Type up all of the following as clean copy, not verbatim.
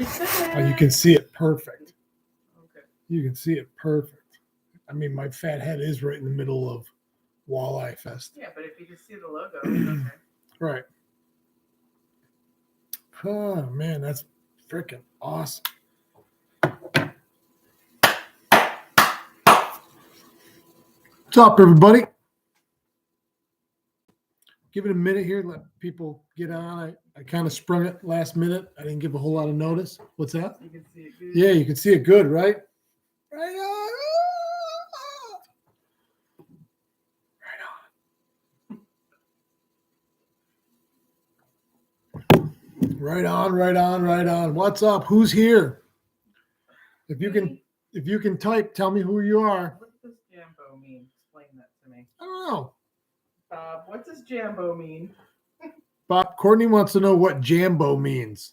Oh, you can see it perfect. Okay. You can see it perfect. I mean, my fat head is right in the middle of WalleyeFest. Yeah, but if you can see the logo, okay. Right. Oh, man, that's freaking awesome. What's up, everybody? Give it a minute here. Let people get on. I kind of sprung it last minute. I didn't give a whole lot of notice. What's that? You can see it good. Yeah, you can see it good, right? Right on. Right on. Right on. Right on. What's up? Who's here? If you can type, tell me who you are. What does Jambo mean? Explain that to me. I don't know. Bob, what does Jambo mean? Bob, Courtney wants to know what Jambo means.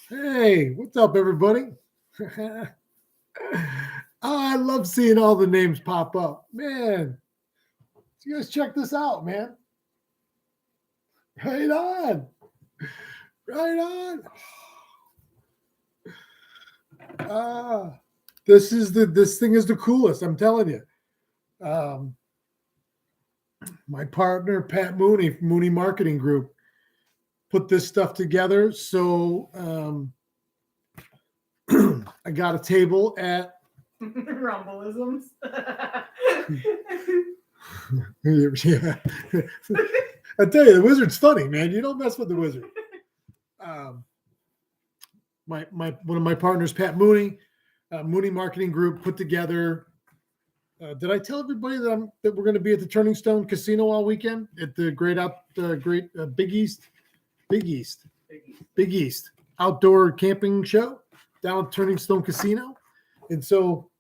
Hey, what's up, everybody? Oh, I love seeing all the names pop up. Man, you guys check this out, man. Right on. Right on. This thing is the coolest, I'm telling you. My partner, Pat Mooney from Mooney Marketing Group, put this stuff together. So I got a table at Rumbelisms. Yeah. I tell you, the wizard's funny, man. You don't mess with the wizard. One of my partners, Pat Mooney, Mooney Marketing Group, put together. Did I tell everybody that we're going to be at the Turning Stone Casino all weekend at the Big East outdoor camping show down at Turning Stone Casino? And so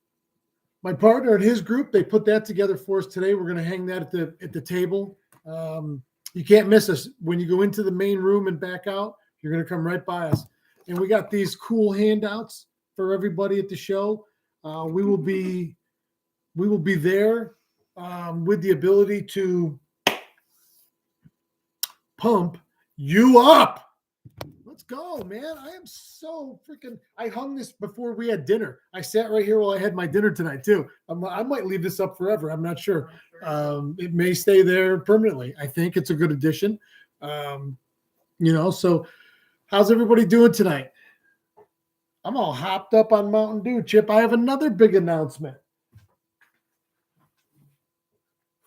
my partner and his group, they put that together for us today. We're going to hang that at the table. You can't miss us. When you go into the main room and back out, you're going to come right by us. And we got these cool handouts for everybody at the show. We will be there with the ability to pump you up. Let's go, man. I am so freaking. I hung this before we had dinner. I sat right here while I had my dinner tonight too. I might leave this up forever. I'm not sure. It may stay there permanently. I think it's a good addition. So how's everybody doing tonight? I'm all hopped up on Mountain Dew, Chip. I have another big announcement.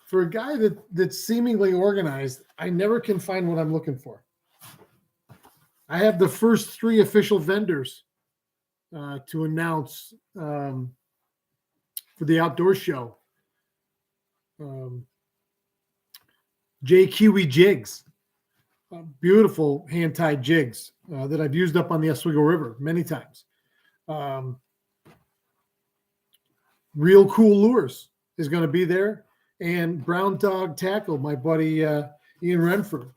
For a guy that's seemingly organized, I never can find what I'm looking for. I have the first 3 official vendors to announce for the outdoor show. JKIWI JIGS, beautiful hand-tied jigs that I've used up on the Oswego River many times. Real Cool Lures is going to be there. And Brown Dog Tackle, my buddy Ian Renford.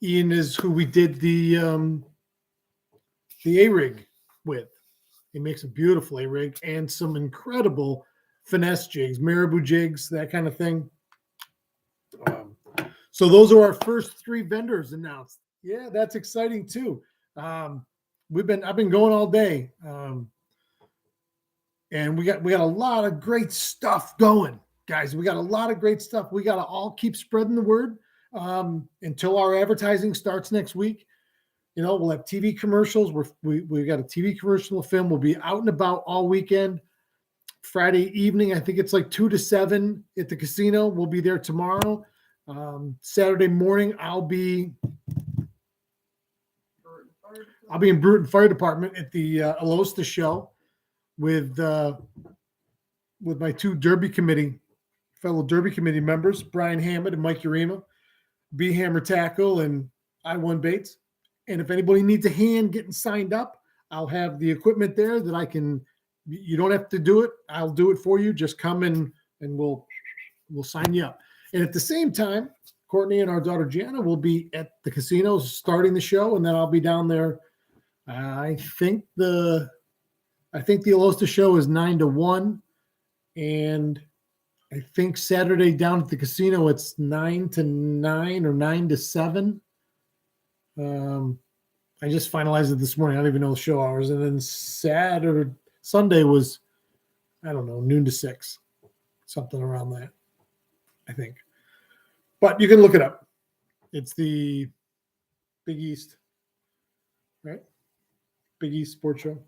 Ian is who we did the A-rig with. He makes a beautiful A-rig and some incredible finesse jigs, marabou jigs, that kind of thing. So those are our first 3 vendors announced. Yeah, that's exciting too. I've been going all day. And we got a lot of great stuff going, guys. We got a lot of great stuff. We got to all keep spreading the word until our advertising starts next week. We'll have TV commercials. We got a TV commercial film. We'll be out and about all weekend. Friday evening, I think it's like 2 to 7 at the casino. We'll be there tomorrow. Saturday morning, I'll be in Bruton Fire Department at the Alosta show with my 2 fellow Derby Committee members, Brian Hammond and Mike Urema, B Hammer Tackle and I1 Baits. And if anybody needs a hand getting signed up, I'll have the equipment there that I can. You don't have to do it. I'll do it for you. Just come and we'll sign you up. And at the same time, Courtney and our daughter Jana will be at the casino starting the show, and then I'll be down there. I think the Alosta show is 9 to 1, And I think Saturday down at the casino, it's 9 to 9 or 9 to 7. I just finalized it this morning. I don't even know the show hours. And then Sunday was, I don't know, noon to 6, something around that, I think. But you can look it up. It's the Big East, right? Big East Sports Show.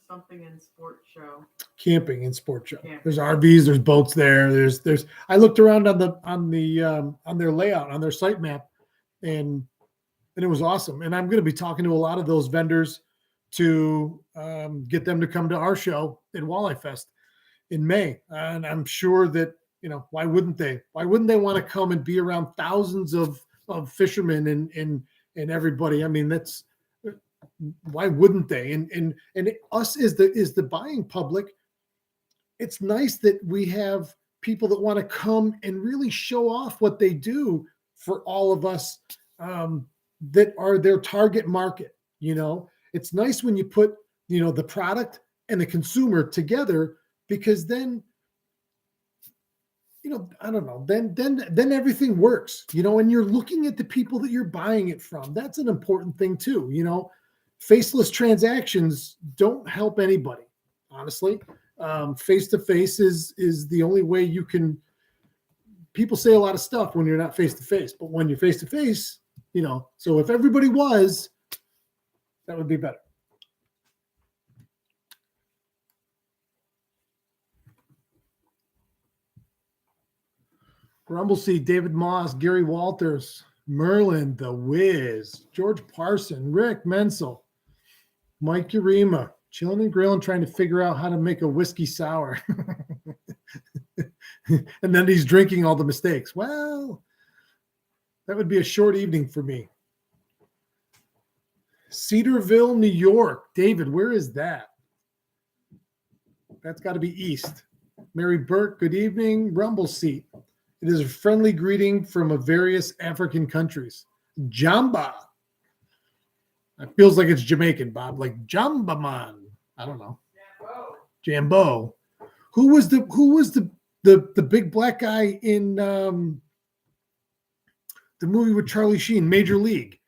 Something in sports show. Camping and sports show. Camping. There's RVs, there's boats there. There's I looked around on their layout, on their site map, and it was awesome. And I'm going to be talking to a lot of those vendors to get them to come to our show at WalleyeFest in May. And I'm sure that, why wouldn't they? Why wouldn't they want to come and be around thousands of fishermen and everybody? I mean, why wouldn't they? And us as the buying public, it's nice that we have people that want to come and really show off what they do for all of us that are their target market. It's nice when you put the product and the consumer together, because then I don't know, then everything works, and you're looking at the people that you're buying it from. That's an important thing too. Faceless transactions don't help anybody, honestly. Face-to-face is the only way you can. People say a lot of stuff when you're not face-to-face, but when you're face-to-face, so if everybody was, that would be better. Rumbleseed, David Moss, Gary Walters, Merlin, The Wiz, George Parson, Rick Menzel, Mike Urema, chilling and grilling, trying to figure out how to make a whiskey sour. And then he's drinking all the mistakes. Well, that would be a short evening for me. Cedarville, New York. David, where is that? That's got to be east. Mary Burke, good evening. Rumble Seat. It is a friendly greeting from various African countries. Jamba. It feels like it's Jamaican, Bob. Like Jamba Man. I don't know. Jambo. Who was the big black guy in the movie with Charlie Sheen, Major League?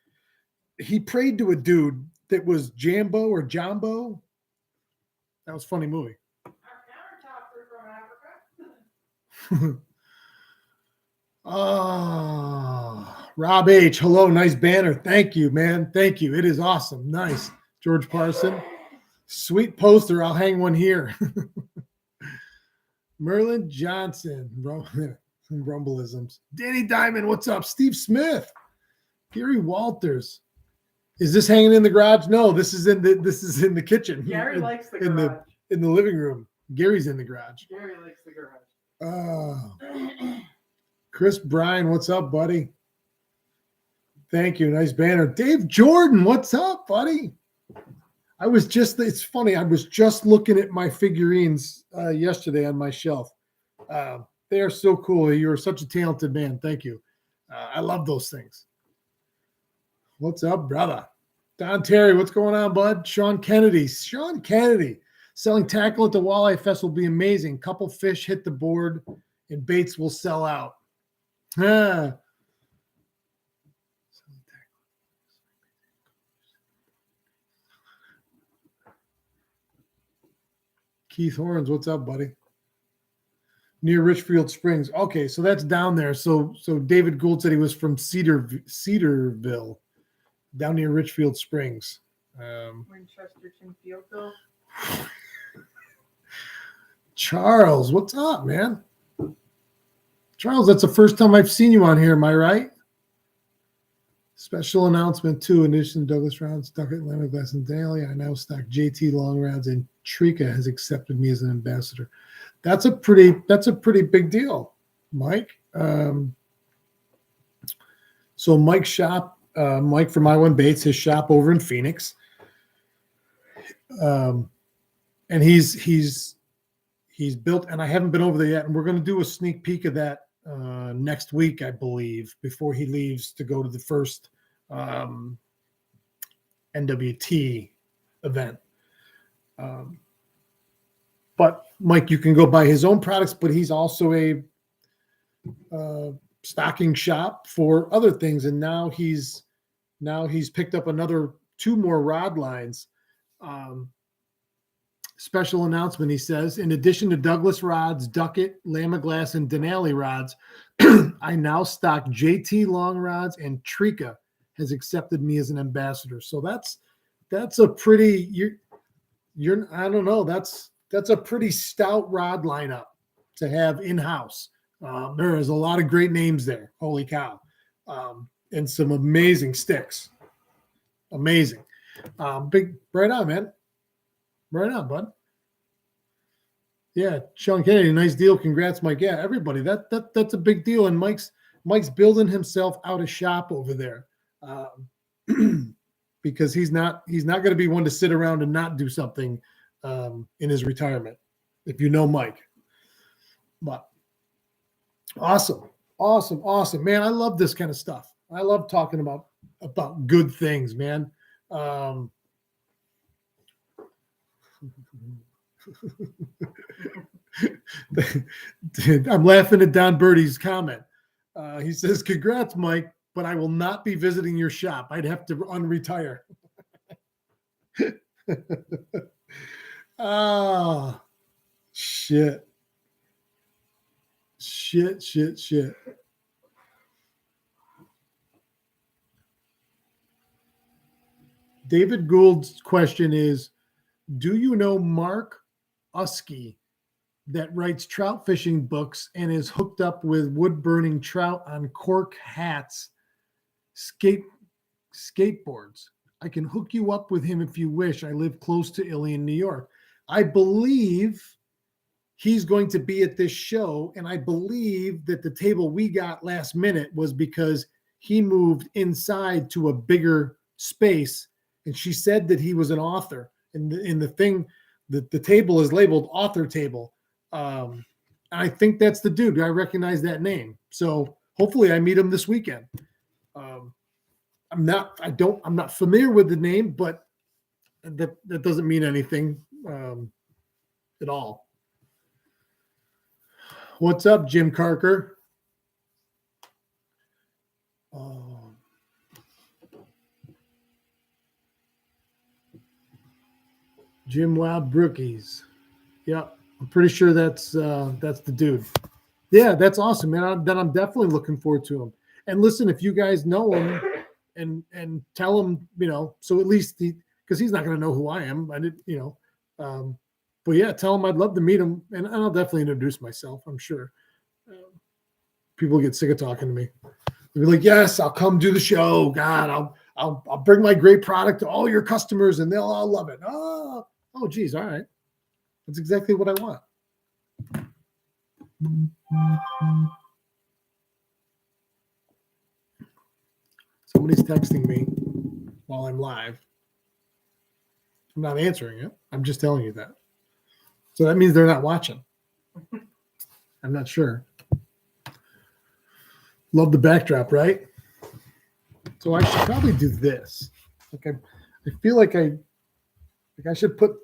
He prayed to a dude that was Jambo or Jumbo. That was a funny movie. Rob H. Hello, nice banner. Thank you, man. Thank you. It is awesome. Nice. George Parson. Sweet poster. I'll hang one here. Merlin Johnson. Some rumbleisms. Danny Diamond, what's up? Steve Smith. Gary Walters. Is this hanging in the garage? No, this is in the kitchen. Gary likes the garage. In the living room. Gary's in the garage. Gary likes the garage. Chris Bryan, what's up, buddy? Thank you. Nice banner. Dave Jordan, what's up, buddy? It's funny. I was just looking at my figurines yesterday on my shelf. They are so cool. You're such a talented man. Thank you. I love those things. What's up, brother? Don Terry, what's going on, bud? Sean Kennedy, selling tackle at the WalleyeFest will be amazing. Couple fish hit the board and baits will sell out. Keith Horns, what's up, buddy? Near Richfield Springs. Okay, so that's down there. So David Gould said he was from Cedarville, down near Richfield Springs. Winchester, Chinfield. Charles, what's up, man? Charles, that's the first time I've seen you on here. Am I right? Special announcement too. In addition to Douglas Rounds, Duckett, Lemon Glass, and Daly, I now stock JT Long Rounds, and Trika has accepted me as an ambassador. That's a pretty big deal, Mike. So Mike's shop, Mike from I One Baits, his shop over in Phoenix, and he's built, and I haven't been over there yet, and we're going to do a sneak peek of that next week, I believe, before he leaves to go to the first NWT event. But Mike, you can go buy his own products, but he's also a stocking shop for other things. And now he's picked up two more rod lines. Special announcement, he says, in addition to Douglas rods, Duckett, Lamaglass, and Denali rods, I now stock JT long rods, and Trika has accepted me as an ambassador. So that's a pretty I don't know, that's a pretty stout rod lineup to have in-house. There is a lot of great names there. Holy cow. And some amazing sticks. Amazing. Big right on, man. Right on, bud. Yeah, Sean Kennedy, nice deal. Congrats, Mike. Yeah, everybody. That's a big deal. And Mike's building himself out a shop over there, because he's not going to be one to sit around and not do something in his retirement, if you know Mike. But awesome, man. I love this kind of stuff. I love talking about good things, man. I'm laughing at Don Birdie's comment. He says, congrats, Mike, but I will not be visiting your shop. I'd have to unretire. Oh, shit. David Gould's question is, do you know Mark Usky that writes trout fishing books and is hooked up with wood burning trout on cork hats, skateboards? I can hook you up with him if you wish. I live close to Ilion, New York. I believe he's going to be at this show, and I believe that the table we got last minute was because he moved inside to a bigger space, and she said that he was an author. And the thing, the table is labeled author table. I think that's the dude. I recognize that name. So hopefully I meet him this weekend. I'm not familiar with the name, but that doesn't mean anything at all. What's up, Jim Carker? Jim Wild Brookies. Yep. I'm pretty sure that's the dude. Yeah, that's awesome, man. I'm definitely looking forward to him. And listen, if you guys know him and tell him, so at least because he's not going to know who I am. But yeah, tell him I'd love to meet him, and I'll definitely introduce myself. I'm sure. People get sick of talking to me. They'll be like, "Yes, I'll come do the show. God, I'll bring my great product to all your customers, and they'll all love it." Oh, geez, all right. That's exactly what I want. Somebody's texting me while I'm live. I'm not answering it. I'm just telling you that. So that means they're not watching. I'm not sure. Love the backdrop, right? So I should probably do this. I feel like I should put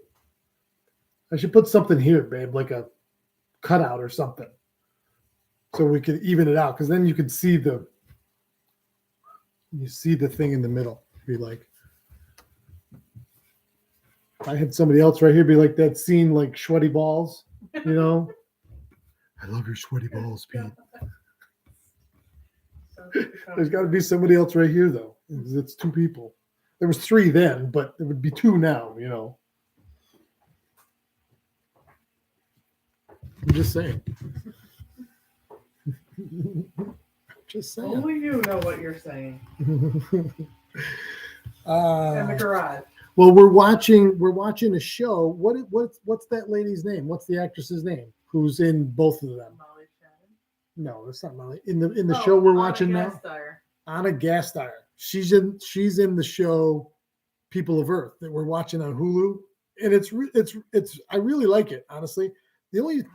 something here, babe, like a cutout or something, so we could even it out. Because then you could see the thing in the middle. Be like, if I had somebody else right here, be like that scene, like sweaty balls. I love your sweaty balls, Pete. There's got to be somebody else right here, though. It's two people. There was three then, but it would be two now. I'm just saying. Only you know what you're saying. In the garage. Well, we're watching a show. What's that lady's name? What's the actress's name? Who's in both of them? Molly Shannon? No, that's not Molly. In the show we're watching now. Anna Gasteyer. She's in the show People of Earth that we're watching on Hulu, and it's I really like it, honestly. The only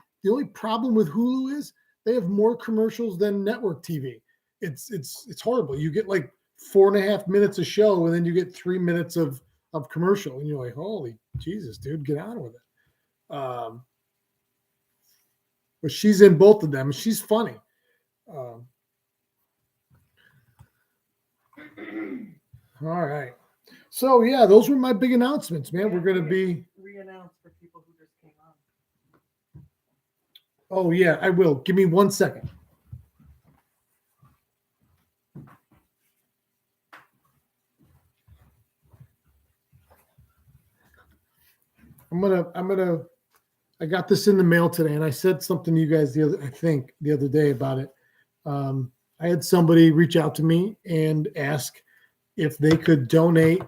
problem with Hulu is they have more commercials than network TV. It's horrible. You get like 4.5 minutes of show, and then you get 3 minutes of commercial, and you're like, holy Jesus, dude, get on with it. but she's in both of them. She's funny. All right. So yeah, those were my big announcements, man. We're gonna be re-announce for people who just came on. Oh yeah, I will. Give me 1 second. I got this in the mail today, and I said something to you guys the other day about it. I had somebody reach out to me and ask if they could donate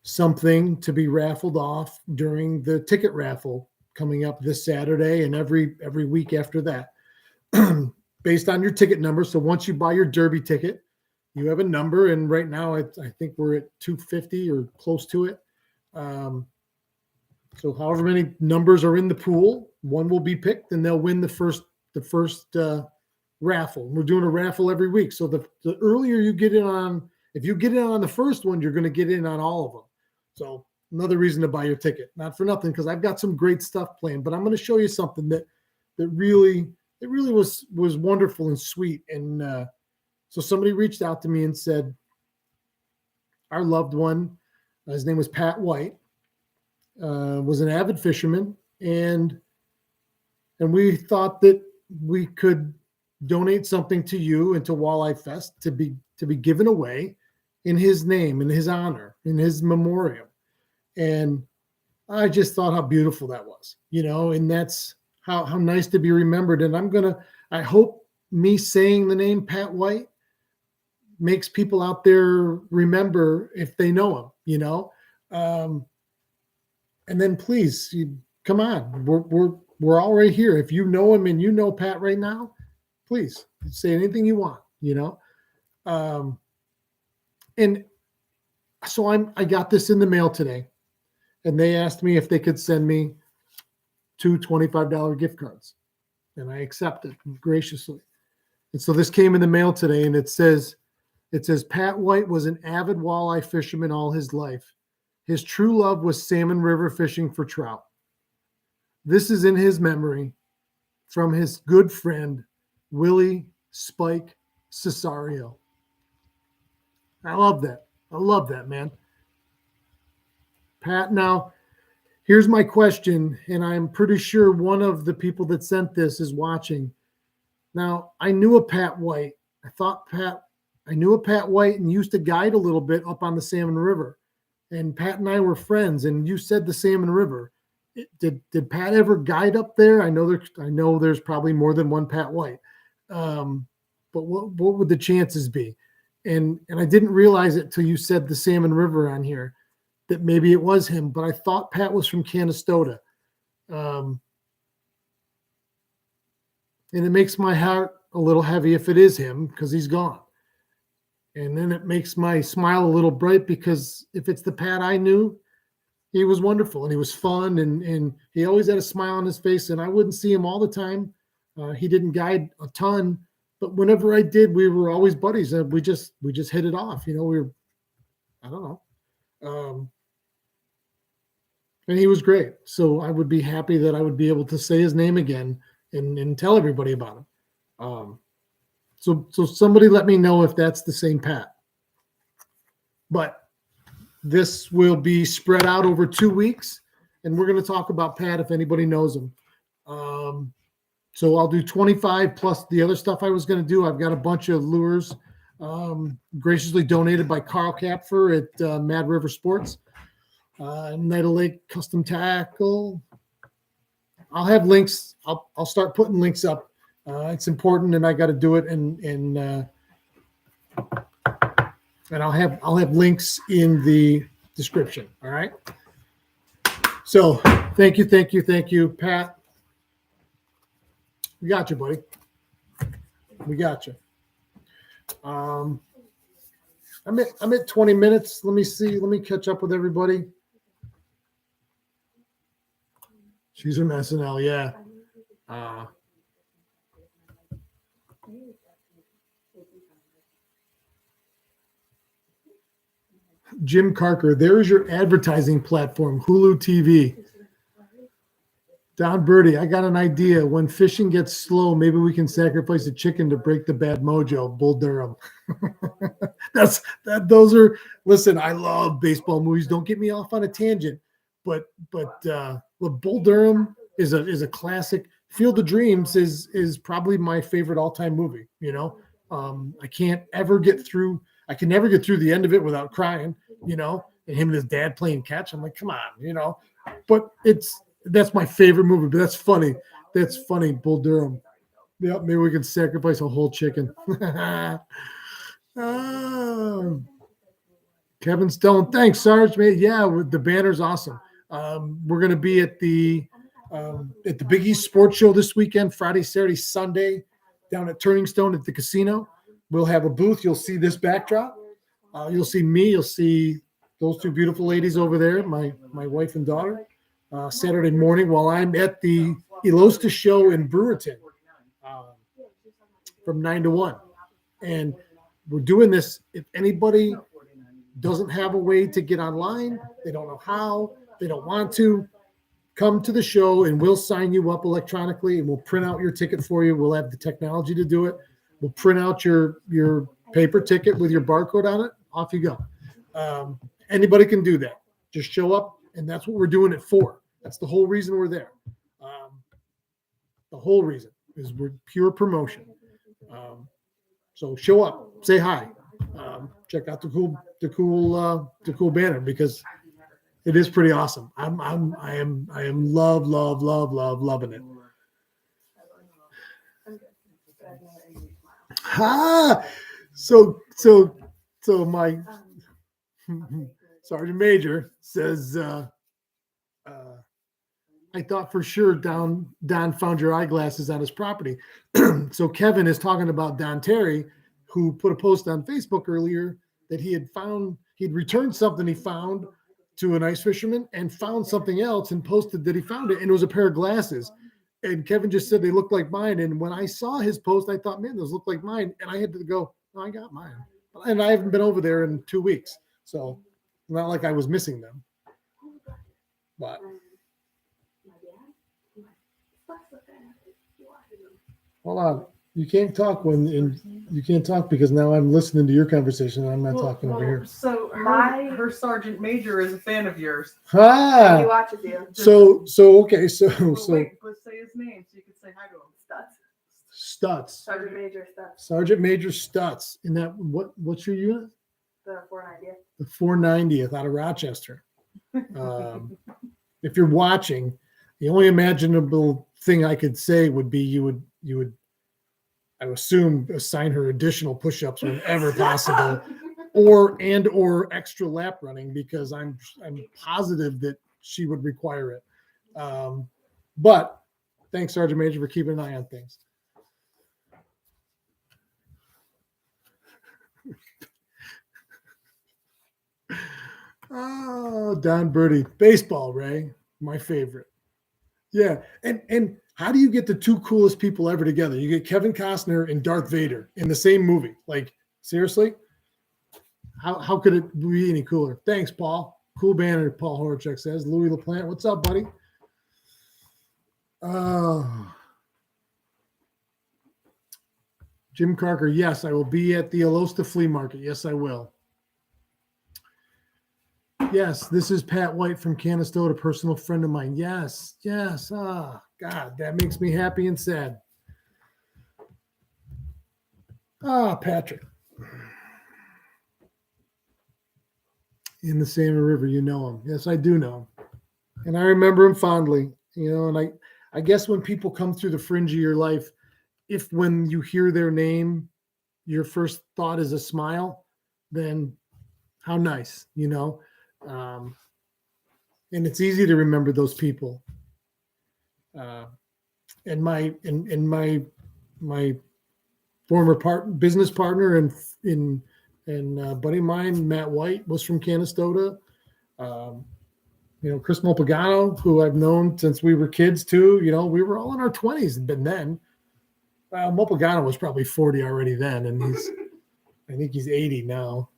something to be raffled off during the ticket raffle coming up this Saturday and every week after that, based on your ticket number. So once you buy your Derby ticket, you have a number, and right now I think we're at 250 or close to it. So however many numbers are in the pool, one will be picked, and they'll win the first raffle. We're doing a raffle every week. So the earlier you get in on, if you get in on the first one, you're going to get in on all of them. So another reason to buy your ticket, not for nothing, because I've got some great stuff planned. But I'm going to show you something that really was wonderful and sweet. And so somebody reached out to me and said, our loved one, his name was Pat White, was an avid fisherman, and we thought that we could donate something to you and to WalleyeFest to be given away in his name, in his honor, in his memoriam. And I just thought how beautiful that was, and that's how nice to be remembered. And I hope me saying the name Pat White makes people out there remember if they know him, and then please, come on, we're all right here. If you know him and you know Pat right now, please say anything you want, and so I got this in the mail today, and they asked me if they could send me 2 $25 gift cards, and I accepted graciously. And so this came in the mail today, and it says Pat White was an avid walleye fisherman all his life. His true love was salmon river fishing for trout. This is in his memory from his good friend, Willie Spike Cesario. I love that. I love that, man. Pat, now, here's my question, and I'm pretty sure one of the people that sent this is watching. Now, I knew a Pat White. I knew a Pat White and used to guide a little bit up on the Salmon River. And Pat and I were friends, and you said the Salmon River. Did Pat ever guide up there? I know there's probably more than one Pat White. But what would the chances be? And I didn't realize it till you said the Salmon River on here, that maybe it was him, but I thought Pat was from Canastota. And it makes my heart a little heavy if it is him, because he's gone. And then it makes my smile a little bright, because if it's the Pat I knew, he was wonderful and he was fun, and he always had a smile on his face, and I wouldn't see him all the time. He didn't guide a ton, but whenever I did, we were always buddies, and we just hit it off. I don't know. And he was great. So I would be happy that I would be able to say his name again and tell everybody about him. So somebody let me know if that's the same Pat. But this will be spread out over 2 weeks, and we're going to talk about Pat if anybody knows him. So I'll do 25 plus the other stuff I was going to do. I've got a bunch of lures graciously donated by Carl Kapfer at Mad River Sports, Night of Lake Custom Tackle. I'll have links. I'll start putting links up. It's important, and I got to do it, and I'll have links in the description. All right. So thank you, Pat. We got you, buddy. We got you. I'm at 20 minutes. Let me see. Let me catch up with everybody. She's from SNL, yeah. Jim Carker, there's your advertising platform, Hulu TV. Don Birdie, I got an idea. When fishing gets slow, maybe we can sacrifice a chicken to break the bad mojo. Bull Durham. Those are. Listen, I love baseball movies. Don't get me off on a tangent, but Bull Durham is a classic. Field of Dreams is probably my favorite all time movie. I can never get through the end of it without crying. And him and his dad playing catch. I'm like, come on, But that's my favorite movie. But that's funny. That's funny, Bull Durham. Yeah, maybe we can sacrifice a whole chicken. Kevin Stone, thanks, Sarge. Man, yeah, the banner's awesome. We're going to be at the Big East Sports Show this weekend, Friday, Saturday, Sunday, down at Turning Stone at the casino. We'll have a booth. You'll see this backdrop. You'll see me. You'll see those two beautiful ladies over there, my wife and daughter, Saturday morning while I'm at the Elosta Show in Brewerton from 9 to 1. And we're doing this. If anybody doesn't have a way to get online, they don't know how, they don't want to, come to the show and we'll sign you up electronically and we'll print out your ticket for you. We'll have the technology to do it. We'll print out your paper ticket with your barcode on it. Off you go. Anybody can do that. Just show up, and that's what we're doing it for. That's the whole reason we're there. The whole reason is we're pure promotion. So show up, say hi, check out the cool banner because it is pretty awesome. I am loving it. So my Sergeant Major says, I thought for sure Don found your eyeglasses on his property. So Kevin is talking about Don Terry, who put a post on Facebook earlier that he'd returned something he found to an ice fisherman and found something else and posted that he found it, and it was a pair of glasses. And Kevin just said they looked like mine. And when I saw his post, I thought, man, those look like mine. And I had to go, no, I got mine. And I haven't been over there in 2 weeks. So not like I was missing them. But hold on. You can't talk you can't talk because now I'm listening to your conversation and I'm not talking over here. So her Sergeant Major is a fan of yours. He watches you. Okay. Wait, let's say his name so you can say hi to him. Stutz. Sergeant Major Stutz. Sergeant Major Stutz. In that, what's your unit? The 490th. The 490th out of Rochester. If you're watching, the only imaginable thing I could say would be you would I would assume assign her additional push-ups whenever possible, or extra lap running because I'm positive that she would require it. But thanks, Sergeant Major, for keeping an eye on things. Oh, Don Birdie, baseball, Ray, my favorite. Yeah, and how do you get the two coolest people ever together? You get Kevin Costner and Darth Vader in the same movie. Like, seriously? How could it be any cooler? Thanks, Paul. Cool banner, Paul Horachek says. Louis LaPlante, what's up, buddy? Jim Carker, yes, I will be at the Elosta Flea Market. Yes, I will. Yes, this is Pat White from Canastota, a personal friend of mine. Yes. Ah, God, that makes me happy and sad. Ah, Patrick. In the Salmon River, you know him. Yes, I do know him. And I remember him fondly, and I guess when people come through the fringe of your life, if when you hear their name, your first thought is a smile, then how nice, and it's easy to remember those people. And my former business partner and buddy of mine, Matt White, was from Canastota. Chris Molpagano, who I've known since we were kids too. We were all in our 20s then. Molpagano was probably 40 already then, and I think he's 80 now.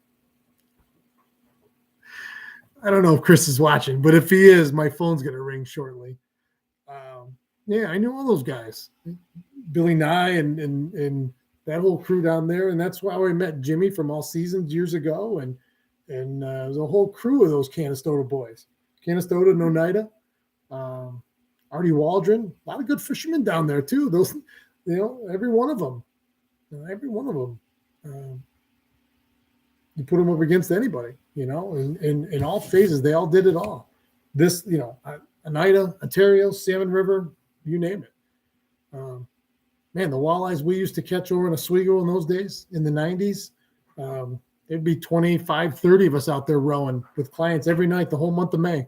I don't know if Chris is watching, but if he is, my phone's going to ring shortly. Yeah, I knew all those guys, Billy Nye and that whole crew down there, and that's why I met Jimmy from All Seasons years ago, and there's a whole crew of those Canastota boys, Canastota, Oneida, Artie Waldron, a lot of good fishermen down there too. Those, every one of them, you put them up against anybody, in all phases, they all did it all. This, Oneida, Ontario, Salmon River, you name it. Man, the walleyes we used to catch over in Oswego in those days, in the 90s, there'd be 25, 30 of us out there rowing with clients every night the whole month of May.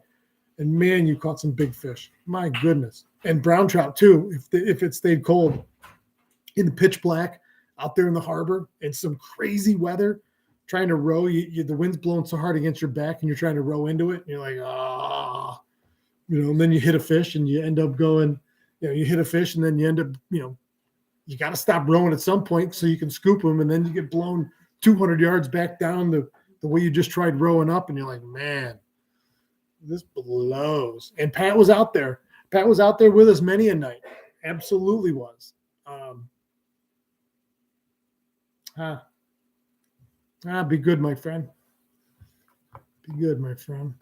And man, you caught some big fish. My goodness. And brown trout too, if it stayed cold. In the pitch black, out there in the harbor, and some crazy weather, trying to row, the wind's blowing so hard against your back and you're trying to row into it. And you're like, and then you hit a fish and you end up going, you hit a fish and then you end up, you got to stop rowing at some point so you can scoop them, and then you get blown 200 yards back down the way you just tried rowing up, and you're like, man, this blows. And Pat was out there. Pat was out there with us many a night. Absolutely was. Be good, my friend. Be good, my friend.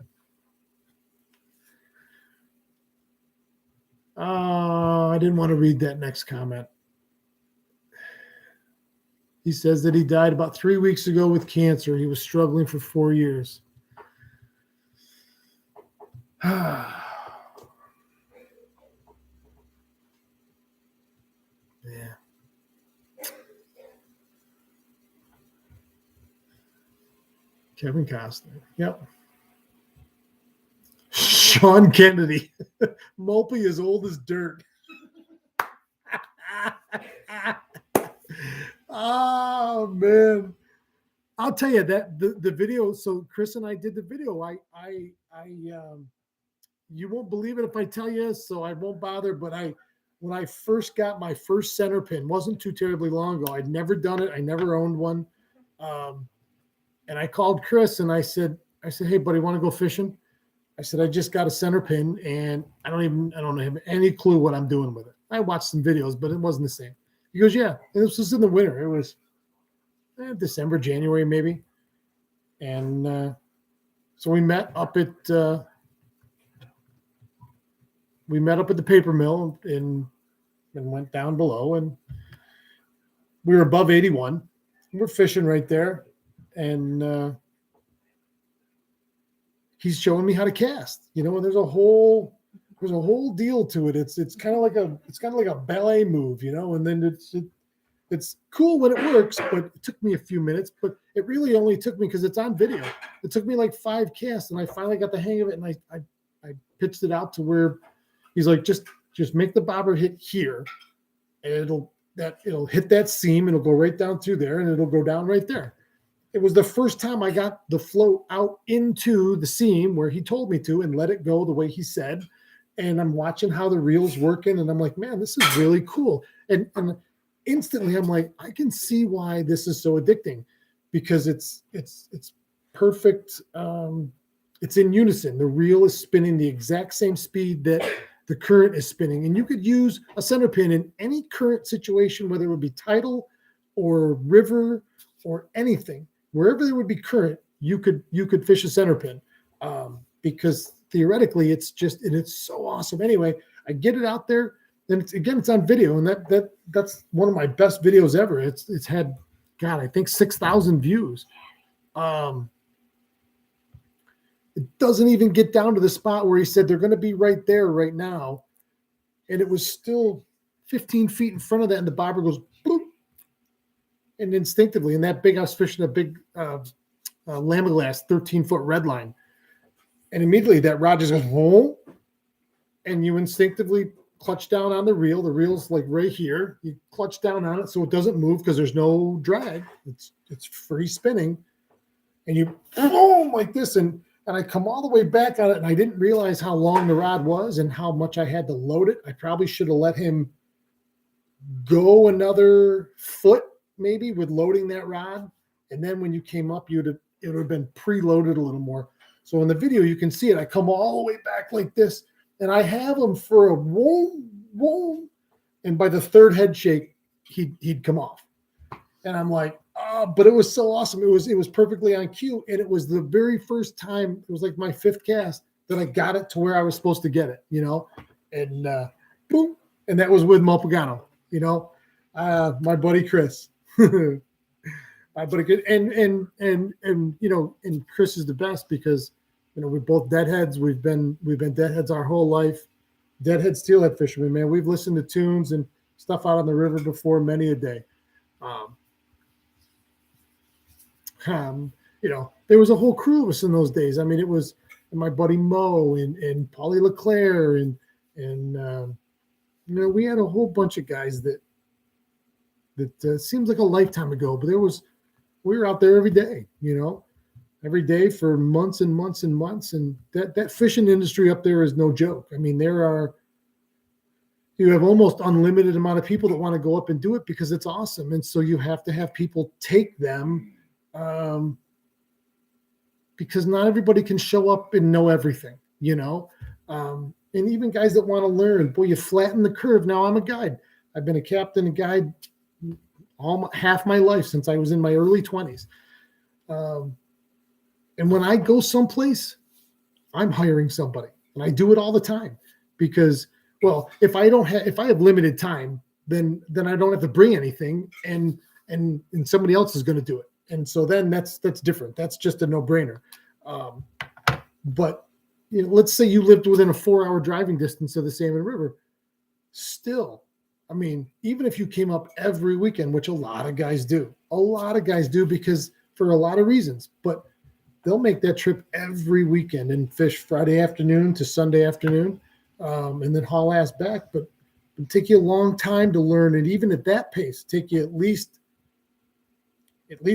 I didn't want to read that next comment. He says that he died about 3 weeks ago with cancer. He was struggling for 4 years. Yeah. Kevin Costner. Yep. Sean Kennedy. Mulpey as old as dirt. Oh man, I'll tell you that the video. So Chris and I did the video. You won't believe it if I tell you, so I won't bother. But when I first got my first center pin, wasn't too terribly long ago. I'd never done it. I never owned one. And I called Chris and I said, hey buddy, want to go fishing? I said, I just got a center pin and I don't have any clue what I'm doing with it. I watched some videos, but it wasn't the same. He goes, yeah. And this was in the winter. It was December, January, maybe. And so we met up at the paper mill and went down below, and we were above 81. We're fishing right there. And he's showing me how to cast, and there's a whole deal to it. It's kind of like a ballet move, and then it's cool when it works, but it took me a few minutes, but it really only took me, because it's on video, it took me like 5 casts, and I finally got the hang of it, and I pitched it out to where he's like, just make the bobber hit here, and it'll hit that seam, and it'll go right down through there, and it'll go down right there. It was the first time I got the float out into the seam where he told me to, and let it go the way he said. And I'm watching how the reel's working, and I'm like, man, this is really cool. And instantly I'm like, I can see why this is so addicting, because it's perfect. It's in unison. The reel is spinning the exact same speed that the current is spinning. And you could use a center pin in any current situation, whether it would be tidal or river or anything. Wherever there would be current, you could fish a center pin, because theoretically it's so awesome. Anyway, I get it out there, and it's on video, and that's one of my best videos ever. It's had, God, I think 6,000 views. It doesn't even get down to the spot where he said they're going to be right there right now, and it was still 15 feet in front of that, and the bobber goes boop. And instinctively, and that big, I was fishing a big Lamaglass 13-foot red line. And immediately that rod just goes, oh, and you instinctively clutch down on the reel. The reel's like right here. You clutch down on it so it doesn't move because there's no drag. It's free spinning. And you boom like this. And I come all the way back on it, and I didn't realize how long the rod was and how much I had to load it. I probably should have let him go another foot maybe with loading that rod, and then when you came up, it would have been preloaded a little more. So in the video you can see it. I come all the way back like this, and I have him for a whoa. And by the third head shake, he'd come off. And I'm like, oh, but it was so awesome. It was perfectly on cue. And it was the very first time, it was like my 5th cast that I got it to where I was supposed to get it, and boom. And that was with Mulpagano, my buddy Chris. My buddy Chris. And Chris is the best because, we're both deadheads. We've been deadheads our whole life. Deadhead steelhead fishermen, man. We've listened to tunes and stuff out on the river before many a day. There was a whole crew of us in those days. I mean, it was my buddy Mo and Paulie LeClaire and we had a whole bunch of guys that seems like a lifetime ago, but we were out there every day, every day for months and months and months. And that fishing industry up there is no joke. I mean, you have almost unlimited amount of people that want to go up and do it because it's awesome. And so you have to have people take them because not everybody can show up and know everything, and even guys that want to learn, boy, you flatten the curve. Now I'm a guide. I've been a captain and guide half my life since I was in my early 20s. And when I go someplace, I'm hiring somebody, and I do it all the time because, well, if I have limited time, then I don't have to bring anything, and somebody else is going to do it. And so then that's different. That's just a no-brainer. But let's say you lived within a 4-hour driving distance of the Salmon River. Still, I mean, even if you came up every weekend, which a lot of guys do because for a lot of reasons, but they'll make that trip every weekend and fish Friday afternoon to Sunday afternoon, and then haul ass back. But it'll take you a long time to learn, and even at that pace, take you at least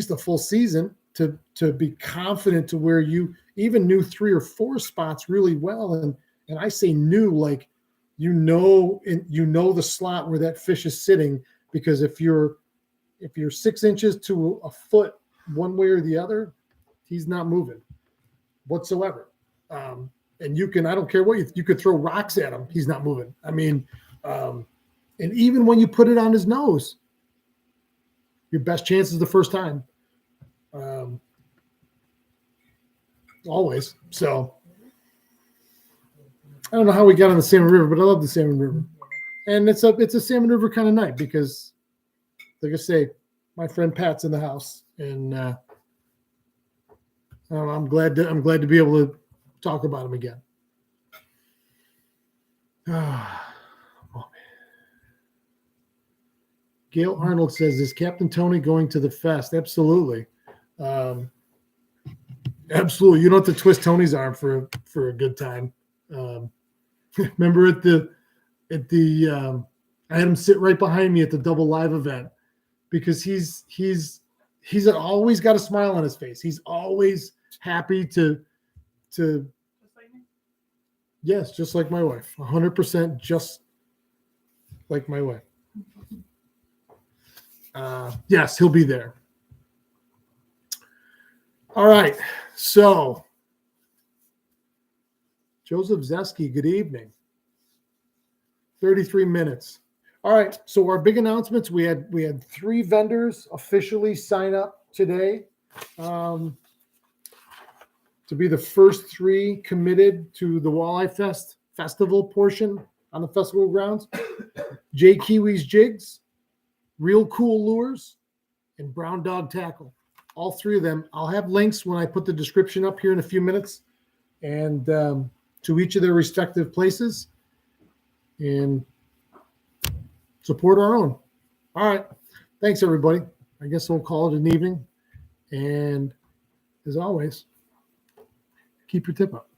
a full season to be confident to where you even knew 3 or 4 spots really well. And I say knew, like, the slot where that fish is sitting, because if you're 6 inches to a foot one way or the other, he's not moving whatsoever. And I don't care what you could throw rocks at him, he's not moving. I mean, and even when you put it on his nose, your best chance is the first time. Always. So I don't know how we got on the Salmon River, but I love the Salmon River. And it's a Salmon River kind of night because, like I say, my friend Pat's in the house, and I'm glad to be able to talk about him again. Gail Arnold says, is Captain Tony going to the fest? Absolutely. Absolutely. You don't have to twist Tony's arm for a good time. Remember I had him sit right behind me at the double live event because he's always got a smile on his face. He's always happy to Just like me? yes, just like my wife, 100% just like my wife. Yes, he'll be there. All right. So, Joseph Zeski, good evening. 33 minutes. All right. So our big announcements, we had 3 vendors officially sign up today to be the first 3 committed to the WalleyeFest festival portion on the festival grounds. JKIWI's Jigs, Real Cool Lures, and Brown Dog Tackle. All 3 of them. I'll have links when I put the description up here in a few minutes, and to each of their respective places, and support our own. All right. Thanks, everybody. I guess we'll call it an evening. And as always, keep your tip up.